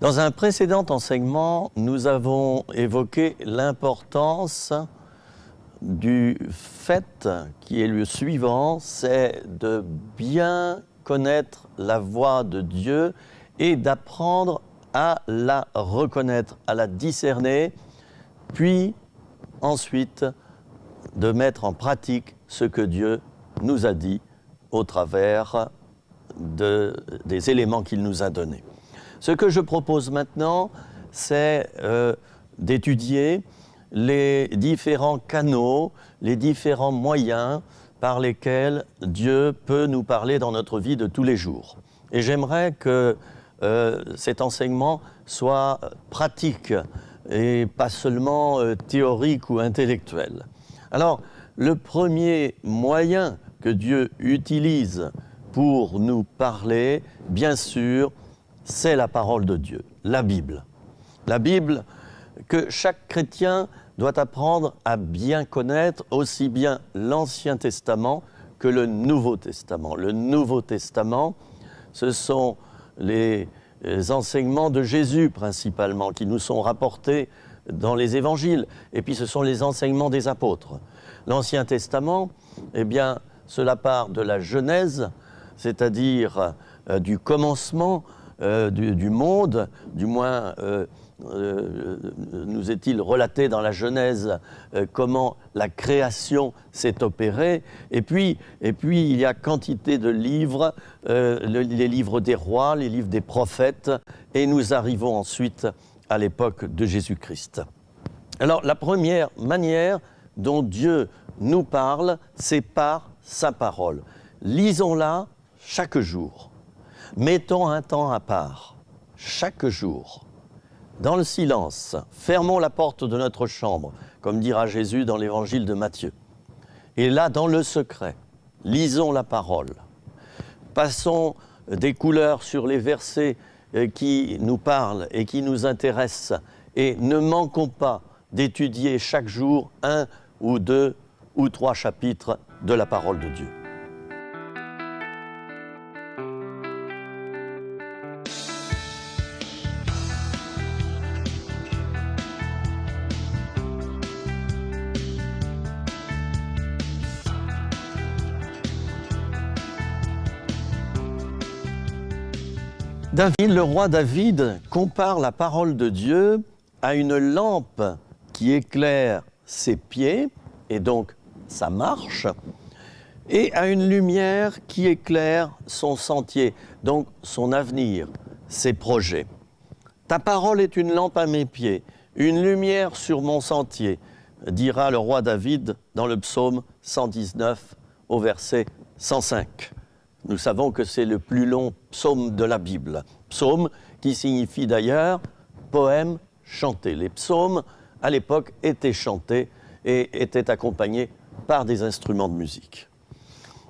Dans un précédent enseignement, nous avons évoqué l'importance du fait qui est le suivant, c'est de bien connaître la voix de Dieu et d'apprendre à la reconnaître, à la discerner, puis ensuite de mettre en pratique ce que Dieu nous a dit au travers des éléments qu'il nous a donnés. Ce que je propose maintenant, c'est d'étudier les différents canaux, les différents moyens par lesquels Dieu peut nous parler dans notre vie de tous les jours. Et j'aimerais que cet enseignement soit pratique et pas seulement théorique ou intellectuel. Alors, le premier moyen que Dieu utilise pour nous parler, bien sûr, c'est la parole de Dieu, la Bible. La Bible que chaque chrétien doit apprendre à bien connaître, aussi bien l'Ancien Testament que le Nouveau Testament. Le Nouveau Testament, ce sont les enseignements de Jésus principalement, qui nous sont rapportés dans les évangiles, et puis ce sont les enseignements des apôtres. L'Ancien Testament, eh bien, cela part de la Genèse, c'est-à-dire du commencement du monde, du moins nous est-il relaté dans la Genèse comment la création s'est opérée, et puis il y a quantité de livres, les livres des rois, les livres des prophètes, et nous arrivons ensuite à l'époque de Jésus-Christ. Alors la première manière dont Dieu nous parle, c'est par sa parole. Lisons-la chaque jour. Mettons un temps à part, chaque jour, dans le silence. Fermons la porte de notre chambre, comme dira Jésus dans l'évangile de Matthieu. Et là, dans le secret, lisons la parole. Passons des couleurs sur les versets qui nous parlent et qui nous intéressent. Et ne manquons pas d'étudier chaque jour 1 ou 2 ou 3 chapitres de la parole de Dieu. David, le roi David, compare la parole de Dieu à une lampe qui éclaire ses pieds, et donc sa marche, et à une lumière qui éclaire son sentier, donc son avenir, ses projets. Ta parole est une lampe à mes pieds, une lumière sur mon sentier, dira le roi David dans le psaume 119 au verset 105. Nous savons que c'est le plus long psaume de la Bible. Psaume qui signifie d'ailleurs poème chanté. Les psaumes, à l'époque, étaient chantés et étaient accompagnés par des instruments de musique.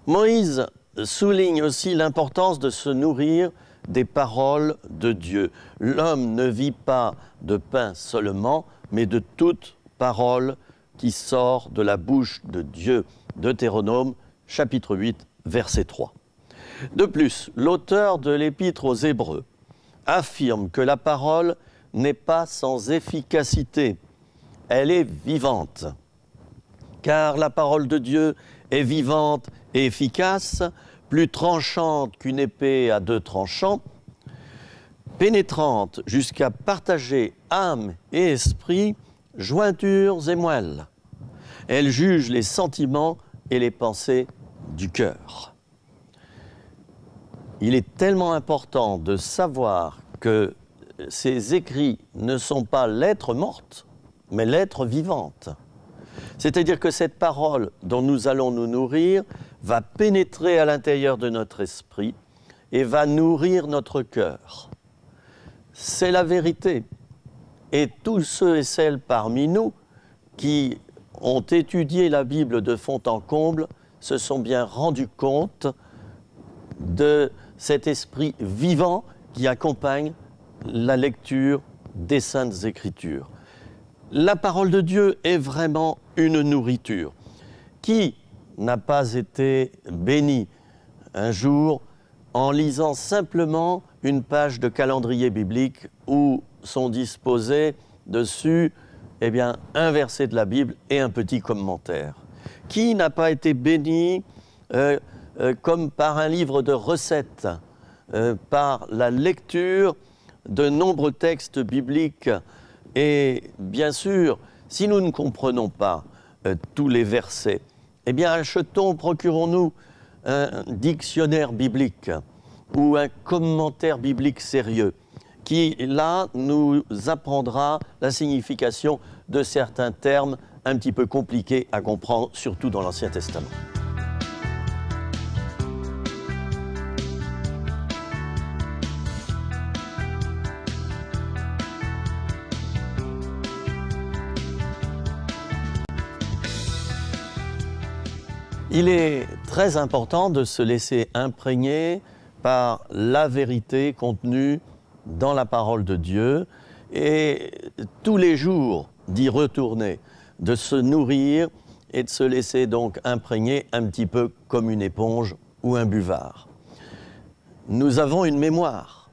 Moïse souligne aussi l'importance de se nourrir des paroles de Dieu. L'homme ne vit pas de pain seulement, mais de toute parole qui sort de la bouche de Dieu. Deutéronome, chapitre 8, verset 3. De plus, l'auteur de l'Épître aux Hébreux affirme que la parole n'est pas sans efficacité, elle est vivante. Car la parole de Dieu est vivante et efficace, plus tranchante qu'une épée à 2 tranchants, pénétrante jusqu'à partager âme et esprit, jointures et moelles. Elle juge les sentiments et les pensées du cœur. Il est tellement important de savoir que ces écrits ne sont pas lettres mortes, mais lettres vivantes. C'est-à-dire que cette parole dont nous allons nous nourrir va pénétrer à l'intérieur de notre esprit et va nourrir notre cœur. C'est la vérité. Et tous ceux et celles parmi nous qui ont étudié la Bible de fond en comble se sont bien rendus compte de cet esprit vivant qui accompagne la lecture des Saintes Écritures. La parole de Dieu est vraiment une nourriture. Qui n'a pas été béni un jour en lisant simplement une page de calendrier biblique où sont disposés dessus eh bien, un verset de la Bible et un petit commentaire. Qui n'a pas été béni comme par un livre de recettes, par la lecture de nombreux textes bibliques? Et bien sûr, si nous ne comprenons pas tous les versets, eh bien achetons, procurons-nous un dictionnaire biblique ou un commentaire biblique sérieux qui, là, nous apprendra la signification de certains termes un petit peu compliqués à comprendre, surtout dans l'Ancien Testament. Il est très important de se laisser imprégner par la vérité contenue dans la parole de Dieu et tous les jours d'y retourner, de se nourrir et de se laisser donc imprégner un petit peu comme une éponge ou un buvard. Nous avons une mémoire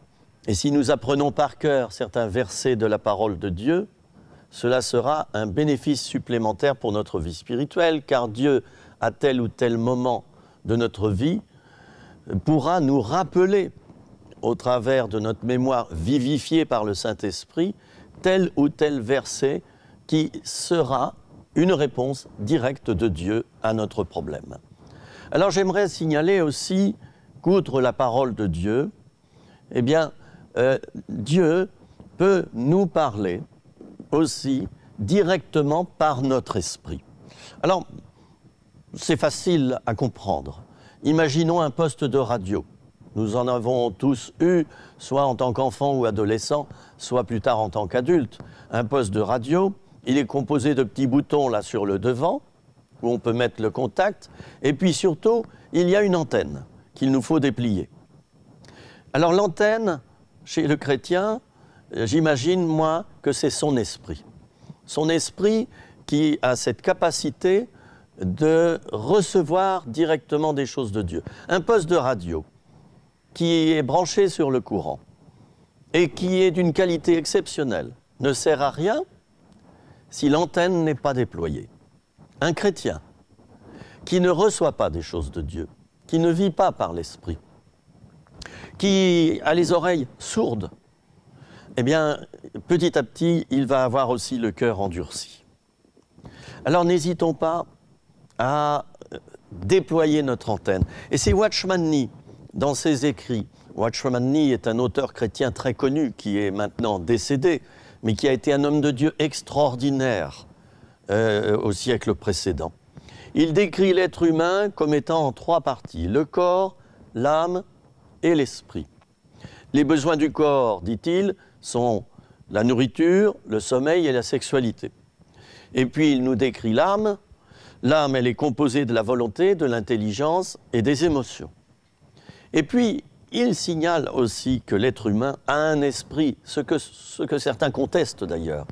et si nous apprenons par cœur certains versets de la parole de Dieu, cela sera un bénéfice supplémentaire pour notre vie spirituelle, car Dieu, à tel ou tel moment de notre vie, pourra nous rappeler, au travers de notre mémoire vivifiée par le Saint-Esprit, tel ou tel verset qui sera une réponse directe de Dieu à notre problème. Alors j'aimerais signaler aussi qu'outre la parole de Dieu, eh bien, Dieu peut nous parler aussi directement par notre esprit. Alors, c'est facile à comprendre. Imaginons un poste de radio. Nous en avons tous eu, soit en tant qu'enfant ou adolescent, soit plus tard en tant qu'adulte. Un poste de radio, il est composé de petits boutons là sur le devant, où on peut mettre le contact, et puis surtout, il y a une antenne qu'il nous faut déplier. Alors l'antenne, chez le chrétien, j'imagine, moi, que c'est son esprit. Son esprit qui a cette capacité de recevoir directement des choses de Dieu. Un poste de radio qui est branché sur le courant et qui est d'une qualité exceptionnelle ne sert à rien si l'antenne n'est pas déployée. Un chrétien qui ne reçoit pas des choses de Dieu, qui ne vit pas par l'esprit, qui a les oreilles sourdes, eh bien, petit à petit, il va avoir aussi le cœur endurci. Alors n'hésitons pas à déployer notre antenne. Et c'est Watchman Nee, dans ses écrits. Watchman Nee est un auteur chrétien très connu, qui est maintenant décédé, mais qui a été un homme de Dieu extraordinaire au siècle précédent. Il décrit l'être humain comme étant en trois parties, le corps, l'âme et l'esprit. Les besoins du corps, dit-il, sont la nourriture, le sommeil et la sexualité. Et puis il nous décrit l'âme. L'âme, elle est composée de la volonté, de l'intelligence et des émotions. Et puis, il signale aussi que l'être humain a un esprit, ce que certains contestent d'ailleurs.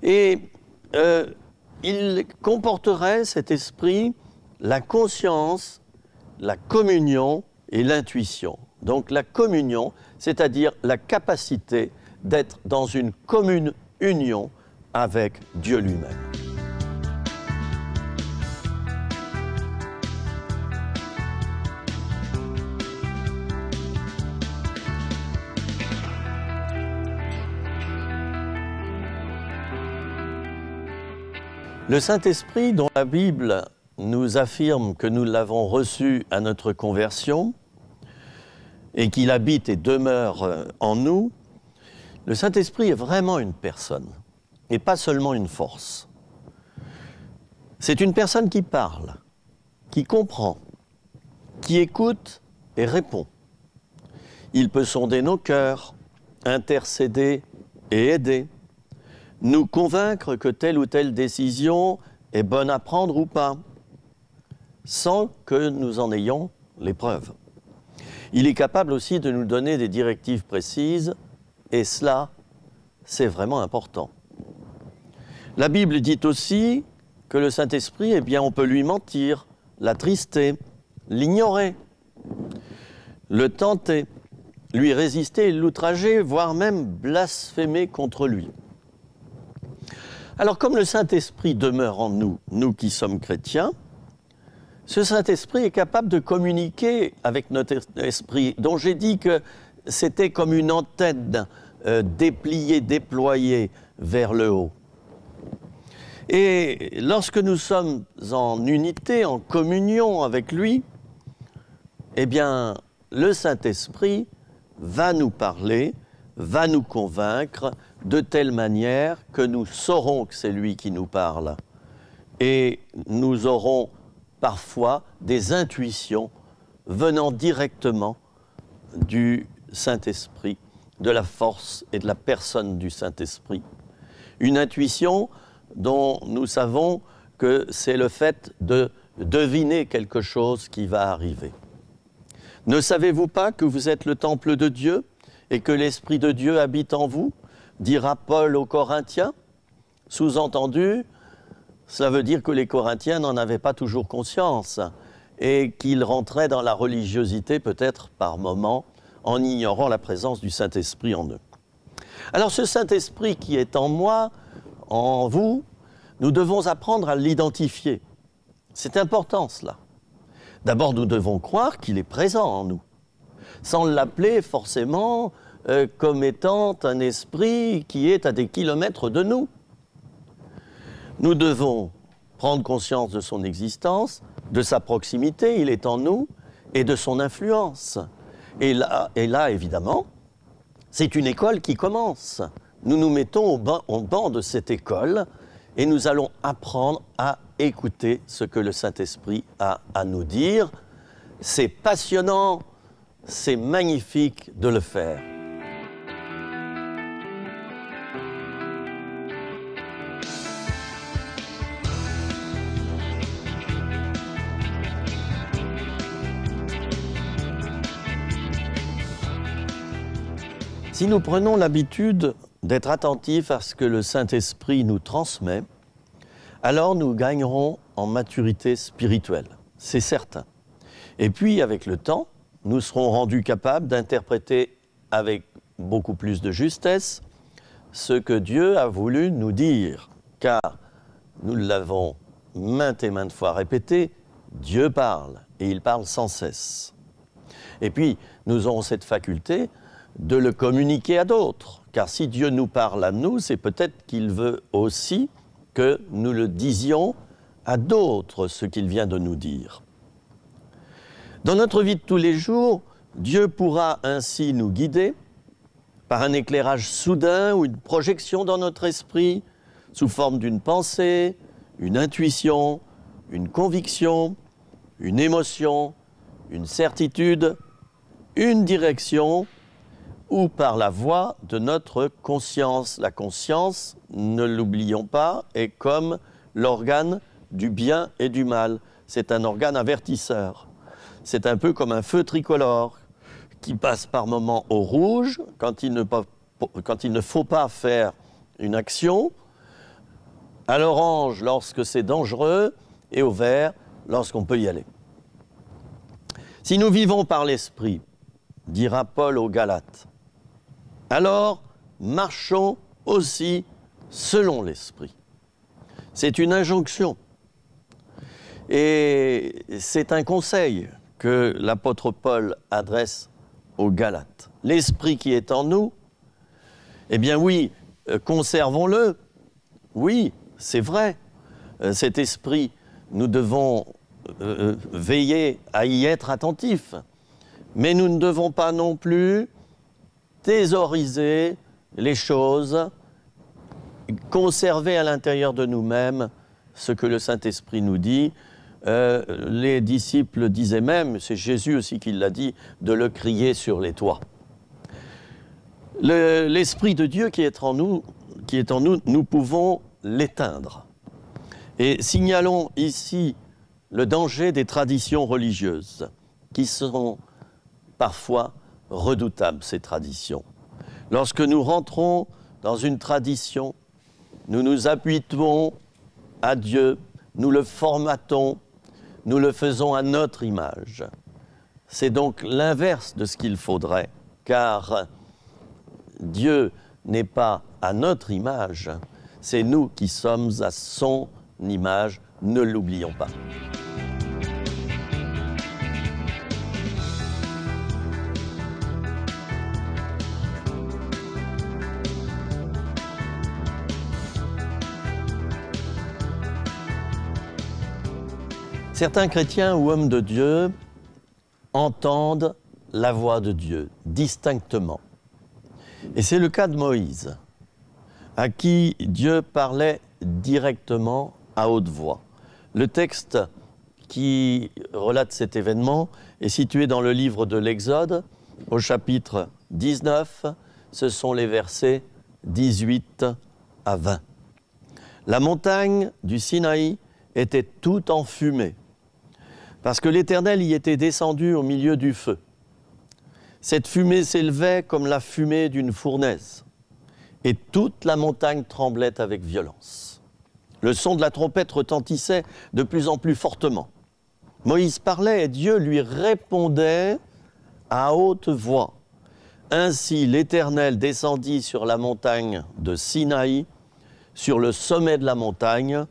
Et il comporterait, cet esprit, la conscience, la communion et l'intuition. Donc la communion, c'est-à-dire la capacité d'être dans une commune union avec Dieu lui-même. Le Saint-Esprit, dont la Bible nous affirme que nous l'avons reçu à notre conversion et qu'il habite et demeure en nous, le Saint-Esprit est vraiment une personne et pas seulement une force. C'est une personne qui parle, qui comprend, qui écoute et répond. Il peut sonder nos cœurs, intercéder et aider, nous convaincre que telle ou telle décision est bonne à prendre ou pas, sans que nous en ayons les preuves. Il est capable aussi de nous donner des directives précises, et cela, c'est vraiment important. La Bible dit aussi que le Saint-Esprit, eh bien, on peut lui mentir, l'attrister, l'ignorer. le tenter, lui résister, l'outrager, voire même blasphémer contre lui. Alors comme le Saint-Esprit demeure en nous, nous qui sommes chrétiens, ce Saint-Esprit est capable de communiquer avec notre esprit, dont j'ai dit que c'était comme une antenne dépliée, déployée vers le haut. Et lorsque nous sommes en unité, en communion avec lui, eh bien, le Saint-Esprit va nous parler, va nous convaincre de telle manière que nous saurons que c'est lui qui nous parle. Et nous aurons parfois des intuitions venant directement du Saint-Esprit, de la force et de la personne du Saint-Esprit. Une intuition dont nous savons que c'est le fait de deviner quelque chose qui va arriver. Ne savez-vous pas que vous êtes le temple de Dieu et que l'Esprit de Dieu habite en vous, dira Paul aux Corinthiens? Sous-entendu, cela veut dire que les Corinthiens n'en avaient pas toujours conscience et qu'ils rentraient dans la religiosité peut-être par moments en ignorant la présence du Saint-Esprit en eux. Alors ce Saint-Esprit qui est en moi, en vous, nous devons apprendre à l'identifier. C'est important cela. D'abord, nous devons croire qu'il est présent en nous, sans l'appeler forcément comme étant un esprit qui est à des kilomètres de nous. Nous devons prendre conscience de son existence, de sa proximité, il est en nous, et de son influence. Et là évidemment, c'est une école qui commence. Nous nous mettons au banc de cette école et nous allons apprendre à écouter ce que le Saint-Esprit a à nous dire. C'est passionnant, c'est magnifique de le faire. Si nous prenons l'habitude d'être attentifs à ce que le Saint-Esprit nous transmet, alors nous gagnerons en maturité spirituelle, c'est certain. Et puis, avec le temps, nous serons rendus capables d'interpréter avec beaucoup plus de justesse ce que Dieu a voulu nous dire. Car, nous l'avons maintes et maintes fois répété, Dieu parle, et il parle sans cesse. Et puis, nous aurons cette faculté de le communiquer à d'autres. Car si Dieu nous parle à nous, c'est peut-être qu'il veut aussi que nous le disions à d'autres ce qu'il vient de nous dire. Dans notre vie de tous les jours, Dieu pourra ainsi nous guider par un éclairage soudain ou une projection dans notre esprit, sous forme d'une pensée, une intuition, une conviction, une émotion, une certitude, une direction, ou par la voix de notre conscience. La conscience, ne l'oublions pas, est comme l'organe du bien et du mal. C'est un organe avertisseur. C'est un peu comme un feu tricolore qui passe par moments au rouge quand il ne faut pas faire une action, à l'orange lorsque c'est dangereux et au vert lorsqu'on peut y aller. Si nous vivons par l'Esprit, dira Paul aux Galates, alors marchons aussi selon l'Esprit. C'est une injonction et c'est un conseil que l'apôtre Paul adresse aux Galates. L'Esprit qui est en nous, eh bien oui, conservons-le. Oui, c'est vrai. Cet esprit, nous devons veiller à y être attentifs. Mais nous ne devons pas non plus thésauriser les choses, conserver à l'intérieur de nous-mêmes ce que le Saint-Esprit nous dit. Les disciples disaient même, c'est Jésus aussi qui l'a dit, de le crier sur les toits. L'Esprit de Dieu qui est en nous, nous pouvons l'éteindre. Et signalons ici le danger des traditions religieuses, qui sont parfois redoutables, ces traditions. Lorsque nous rentrons dans une tradition, nous nous appuyons à Dieu, nous le formatons, nous le faisons à notre image. C'est donc l'inverse de ce qu'il faudrait, car Dieu n'est pas à notre image, c'est nous qui sommes à son image, ne l'oublions pas. Certains chrétiens ou hommes de Dieu entendent la voix de Dieu distinctement. Et c'est le cas de Moïse, à qui Dieu parlait directement à haute voix. Le texte qui relate cet événement est situé dans le livre de l'Exode, au chapitre 19, ce sont les versets 18 à 20. La montagne du Sinaï était toute en fumée, parce que l'Éternel y était descendu au milieu du feu. Cette fumée s'élevait comme la fumée d'une fournaise, et toute la montagne tremblait avec violence. Le son de la trompette retentissait de plus en plus fortement. Moïse parlait et Dieu lui répondait à haute voix. Ainsi l'Éternel descendit sur la montagne de Sinaï, sur le sommet de la montagne.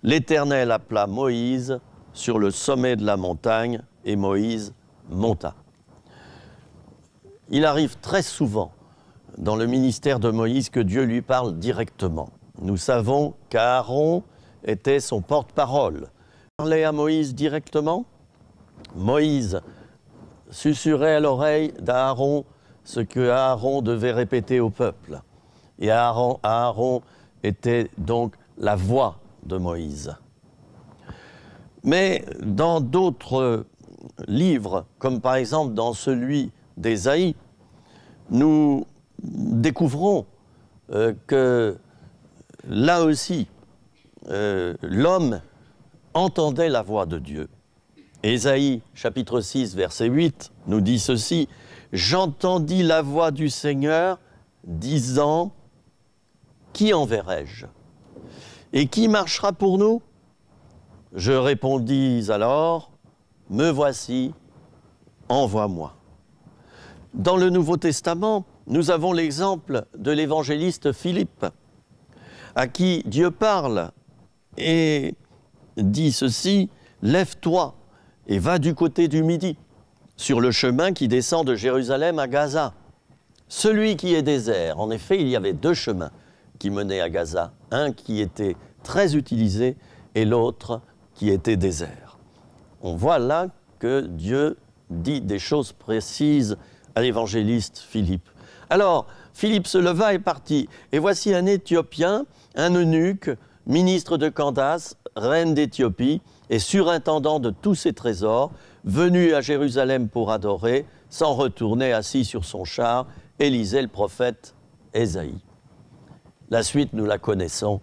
L'Éternel appela Moïse sur le sommet de la montagne, et Moïse monta. Il arrive très souvent dans le ministère de Moïse que Dieu lui parle directement. Nous savons qu'Aaron était son porte-parole. Il parlait à Moïse directement. Moïse susurrait à l'oreille d'Aaron ce que Aaron devait répéter au peuple. Et Aaron était donc la voix de Moïse. Mais dans d'autres livres, comme par exemple dans celui d'Ésaïe, nous découvrons que là aussi, l'homme entendait la voix de Dieu. Ésaïe, chapitre 6, verset 8, nous dit ceci: « J'entendis la voix du Seigneur disant, qui enverrai-je? Et qui marchera pour nous? Je répondis alors, me voici, envoie-moi. » Dans le Nouveau Testament, nous avons l'exemple de l'évangéliste Philippe, à qui Dieu parle et dit ceci: « Lève-toi et va du côté du Midi, sur le chemin qui descend de Jérusalem à Gaza. Celui qui est désert. » En effet, il y avait deux chemins qui menaient à Gaza, un qui était très utilisé et l'autre qui était désert. On voit là que Dieu dit des choses précises à l'évangéliste Philippe. Alors, Philippe se leva et partit. Et voici un Éthiopien, un eunuque, ministre de Candace, reine d'Éthiopie, et surintendant de tous ses trésors, venu à Jérusalem pour adorer, s'en retournait assis sur son char et lisait le prophète Ésaïe. La suite, nous la connaissons.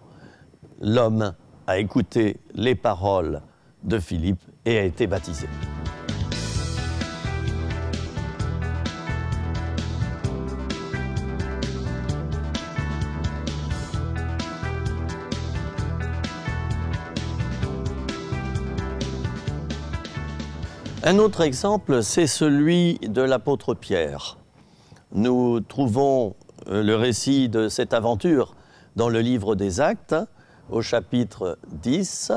L'homme a écouté les paroles de Philippe et a été baptisé. Un autre exemple, c'est celui de l'apôtre Pierre. Nous trouvons le récit de cette aventure dans le livre des Actes, au chapitre 10,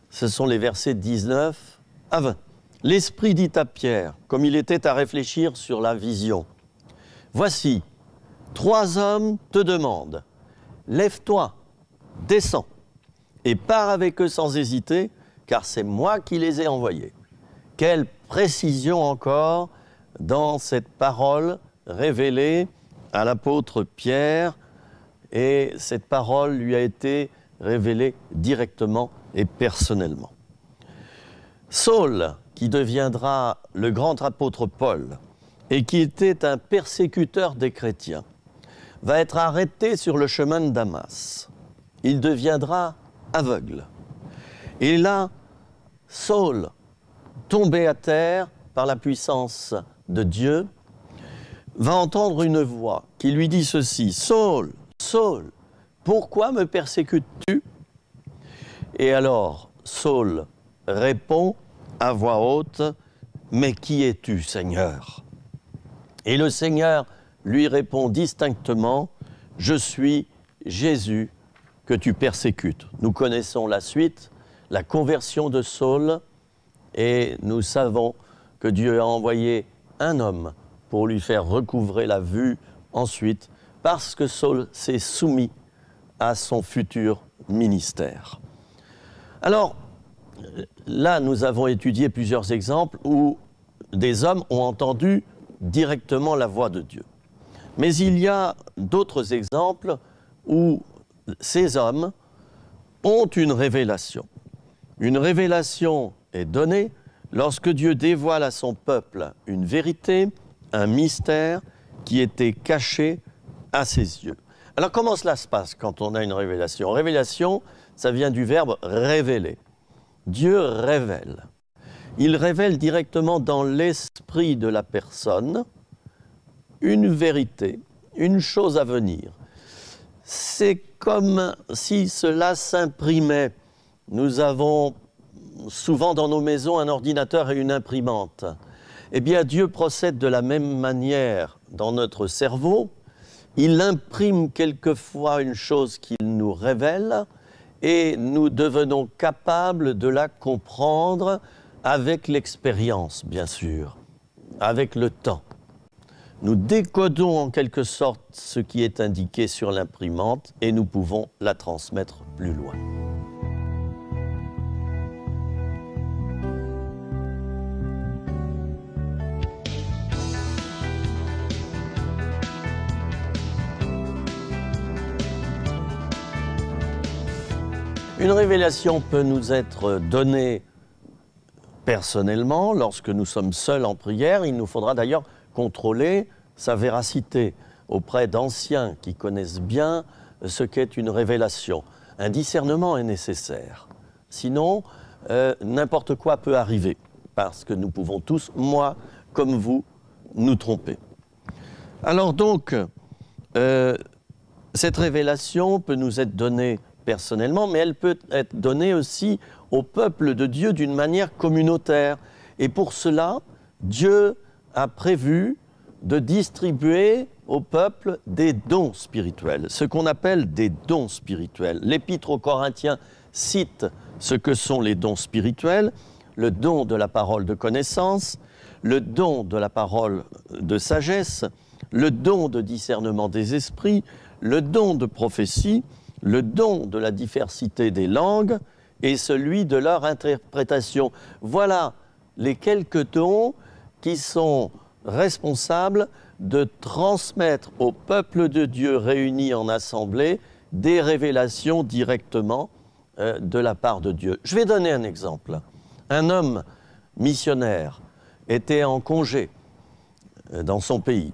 ce sont les versets 19 à 20. L'Esprit dit à Pierre, comme il était à réfléchir sur la vision: « Voici, 3 hommes te demandent, lève-toi, descends, et pars avec eux sans hésiter, car c'est moi qui les ai envoyés. » Quelle précision encore dans cette parole révélée à l'apôtre Pierre, et cette parole lui a été révélée directement et personnellement. Saul, qui deviendra le grand apôtre Paul et qui était un persécuteur des chrétiens, va être arrêté sur le chemin de Damas. Il deviendra aveugle. Et là, Saul, tombé à terre par la puissance de Dieu, va entendre une voix qui lui dit ceci: « Saul, Saul, pourquoi me persécutes-tu » Et alors, Saul répond à voix haute: mais qui es-tu, Seigneur? Et le Seigneur lui répond distinctement, je suis Jésus que tu persécutes. Nous connaissons la suite, la conversion de Saul, et nous savons que Dieu a envoyé un homme pour lui faire recouvrer la vue ensuite, parce que Saul s'est soumis à son futur ministère. Alors, là, nous avons étudié plusieurs exemples où des hommes ont entendu directement la voix de Dieu. Mais il y a d'autres exemples où ces hommes ont une révélation. Une révélation est donnée lorsque Dieu dévoile à son peuple une vérité, un mystère qui était caché à ses yeux. Alors comment cela se passe quand on a une révélation? Révélation, ça vient du verbe révéler. Dieu révèle. Il révèle directement dans l'esprit de la personne une vérité, une chose à venir. C'est comme si cela s'imprimait. Nous avons souvent dans nos maisons un ordinateur et une imprimante. Eh bien, Dieu procède de la même manière dans notre cerveau. Il imprime quelquefois une chose qu'il nous révèle et nous devenons capables de la comprendre avec l'expérience, bien sûr, avec le temps. Nous décodons en quelque sorte ce qui est indiqué sur l'imprimante et nous pouvons la transmettre plus loin. Une révélation peut nous être donnée personnellement, lorsque nous sommes seuls en prière. Il nous faudra d'ailleurs contrôler sa véracité auprès d'anciens qui connaissent bien ce qu'est une révélation. Un discernement est nécessaire. Sinon, n'importe quoi peut arriver, parce que nous pouvons tous, moi comme vous, nous tromper. Alors donc, cette révélation peut nous être donnée personnellement, mais elle peut être donnée aussi au peuple de Dieu d'une manière communautaire. Et pour cela, Dieu a prévu de distribuer au peuple des dons spirituels, ce qu'on appelle des dons spirituels. L'Épître aux Corinthiens cite ce que sont les dons spirituels, le don de la parole de connaissance, le don de la parole de sagesse, le don de discernement des esprits, le don de prophétie, le don de la diversité des langues et celui de leur interprétation. Voilà les quelques dons qui sont responsables de transmettre au peuple de Dieu réuni en assemblée des révélations directement de la part de Dieu. Je vais donner un exemple. Un homme missionnaire était en congé dans son pays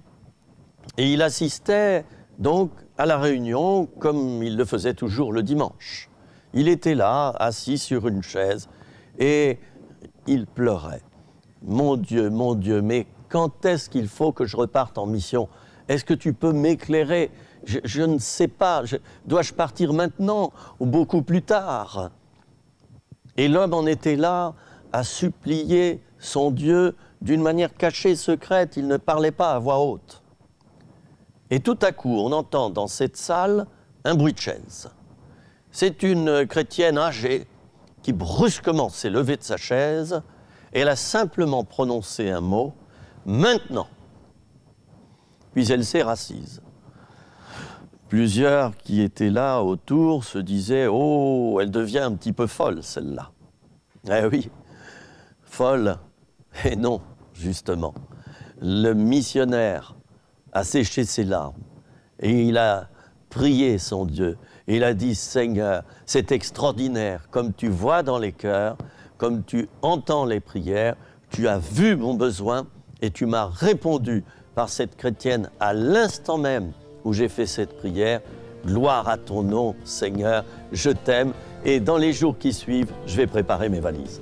et il assistait donc à la réunion comme il le faisait toujours le dimanche. Il était là, assis sur une chaise et il pleurait. Mon Dieu, mais quand est-ce qu'il faut que je reparte en mission? Est-ce que tu peux m'éclairer? Je ne sais pas. Dois-je partir maintenant ou beaucoup plus tard? Et l'homme en était là à supplier son Dieu d'une manière cachée, secrète. Il ne parlait pas à voix haute. Et tout à coup, on entend dans cette salle un bruit de chaise. C'est une chrétienne âgée qui brusquement s'est levée de sa chaise et elle a simplement prononcé un mot, « maintenant ». Puis elle s'est rassise. Plusieurs qui étaient là autour se disaient « Oh, elle devient un petit peu folle, celle-là ». Eh oui, folle. Et non, justement. Le missionnaire a séché ses larmes et il a prié son Dieu. Et il a dit, Seigneur, c'est extraordinaire, comme tu vois dans les cœurs, comme tu entends les prières, tu as vu mon besoin et tu m'as répondu par cette chrétienne à l'instant même où j'ai fait cette prière. Gloire à ton nom, Seigneur, je t'aime. Et dans les jours qui suivent, je vais préparer mes valises.